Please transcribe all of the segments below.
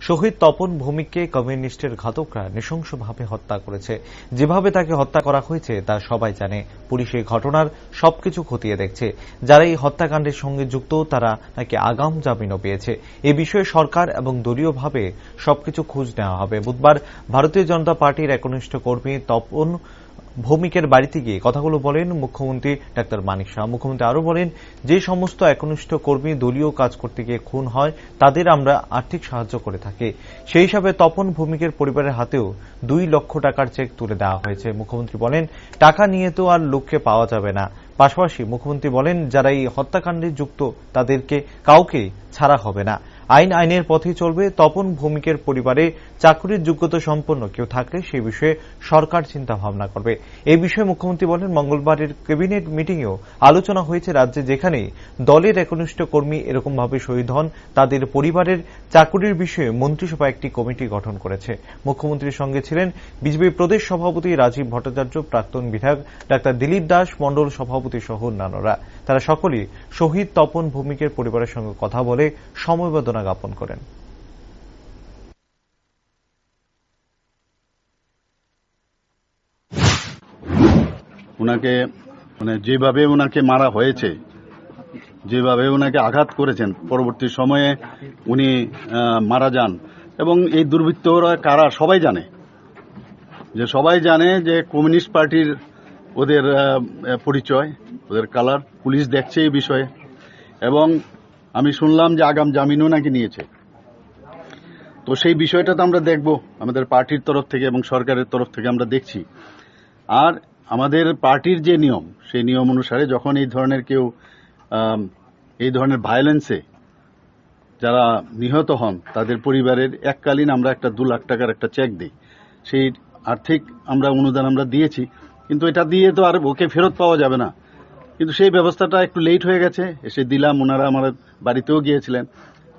শহীদ তপন ভৌমিককে কমিউনিস্টের ঘাতকরা নৃশংসভাবে হত্যা করেছে। যেভাবে তাকে হত্যা করা হয়েছে তা সবাই জানে। পুলিশ এই ঘটনার সবকিছু খতিয়ে দেখছে। যারা এই হত্যাকাণ্ডের সঙ্গে যুক্ত তারা নাকি আগাম জামিনও পেয়েছে। এ বিষয়ে সরকার এবং দলীয়ভাবে সবকিছু খোঁজ নেওয়া হবে। বুধবার ভারতীয় জনতা পার্টির একনিষ্ঠ কর্মী তপন ভৌমিকের বাড়িতে গিয়ে কথাগুলো বলেন মুখ্যমন্ত্রী ডাক্তার মানিক সাহা। মুখ্যমন্ত্রী আরও বলেন, যে সমস্ত একনিষ্ঠ কর্মী দলীয় কাজ করতে গিয়ে খুন হয় তাদের আমরা আর্থিক সাহায্য করে থাকি। সেই হিসাবে তপন ভৌমিকের পরিবারের হাতেও 2 লক্ষ টাকার চেক তুলে দেওয়া হয়েছে। মুখ্যমন্ত্রী বলেন, টাকা নিয়ে তো আর লোককে পাওয়া যাবে না। পাশাপাশি মুখ্যমন্ত্রী বলেন, যারা এই হত্যাকাণ্ডে যুক্ত তাদেরকে কাউকে ছাড়া হবে না। আইনের পথেই চলবে। তপন ভৌমিকের পরিবারে চাকরির যোগ্যতা সম্পন্ন কেউ থাকলে সে বিষয়ে সরকার চিন্তা ভাবনা করবে। এই বিষয়ে মুখ্যমন্ত্রী বলেন, মঙ্গলবারের ক্যাবিনেট মিটিংয়েও আলোচনা হয়েছে রাজ্যে যেখানে দলের একনিষ্ঠ কর্মী এরকমভাবে শহীদ হন তাদের পরিবারের চাকরির বিষয়ে মন্ত্রিসভা একটি কমিটি গঠন করেছে। মুখ্যমন্ত্রীর সঙ্গে ছিলেন বিজেপি প্রদেশ সভাপতি রাজীব ভট্টাচার্য, প্রাক্তন বিধায়ক ডাক্তার দিলীপ দাস, মণ্ডল সভাপতি সহ অন্যান্যরা। তারা সকলেই শহীদ তপন ভৌমিকের পরিবারের সঙ্গে কথা বলে সমবেদনা জ্ঞাপন করেন। উনাকে যেভাবে উনাকে মারা হয়েছে, যেভাবে উনাকে আঘাত করেছেন, পরবর্তী সময়ে উনি মারা যান এবং এই দুর্বৃত্তরা কারা সবাই জানে যে কমিউনিস্ট পার্টির ওদের পরিচয়, ওদের কালার। পুলিশ দেখছে এই বিষয়ে এবং আমি শুনলাম যে আগাম জামিনও নাকি নিয়েছে। তো সেই বিষয়টা তো আমরা দেখব আমাদের পার্টির তরফ থেকে এবং সরকারের তরফ থেকে আমরা দেখছি। আর আমাদের পার্টির যে নিয়ম, সেই নিয়ম অনুসারে যখন এই ধরনের কেউ এই ধরনের ভায়োলেন্সে যারা নিহত হন তাদের পরিবারের এককালীন আমরা একটা 2 লাখ টাকার একটা চেক দিই। সেই আর্থিক অনুদান আমরা দিয়েছি, কিন্তু এটা দিয়ে তো আর ওকে ফেরত পাওয়া যাবে না। কিন্তু সেই ব্যবস্থাটা একটু লেট হয়ে গেছে, এসে দিলাম। ওনারা আমার বাড়িতেও গিয়েছিলেন,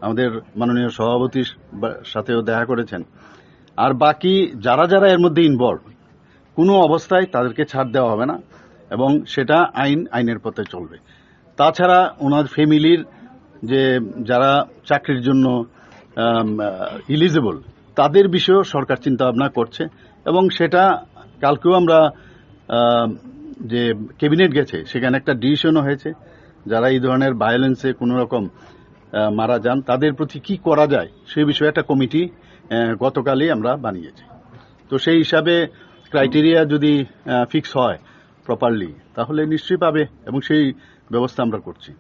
আমাদের মাননীয় সভাপতির সাথেও দেখা করেছেন। আর বাকি যারা এর মধ্যে ইনভলভ, কোনো অবস্থায় তাদেরকে ছাড় দেওয়া হবে না এবং সেটা আইনের পথে চলবে। তাছাড়া ওনার ফ্যামিলির যে যারা চাকরির জন্য ইলিজিবল তাদের বিষয়েও সরকার চিন্তা ভাবনা করছে এবং সেটা কালকেও আমরা যে ক্যাবিনেট গেছে সেখানে একটা ডিসিশনও হয়েছে। যারা এই ধরনের ভায়োলেন্সে কোনো রকম মারা যান তাদের প্রতি কি করা যায় সেই বিষয়ে একটা কমিটি গতকালই আমরা বানিয়েছি। তো সেই হিসাবে ক্রাইটেরিয়া যদি ফিক্স হয় প্রপারলি তাহলে নিশ্চয়ই পাবে এবং সেই ব্যবস্থা আমরা করছি।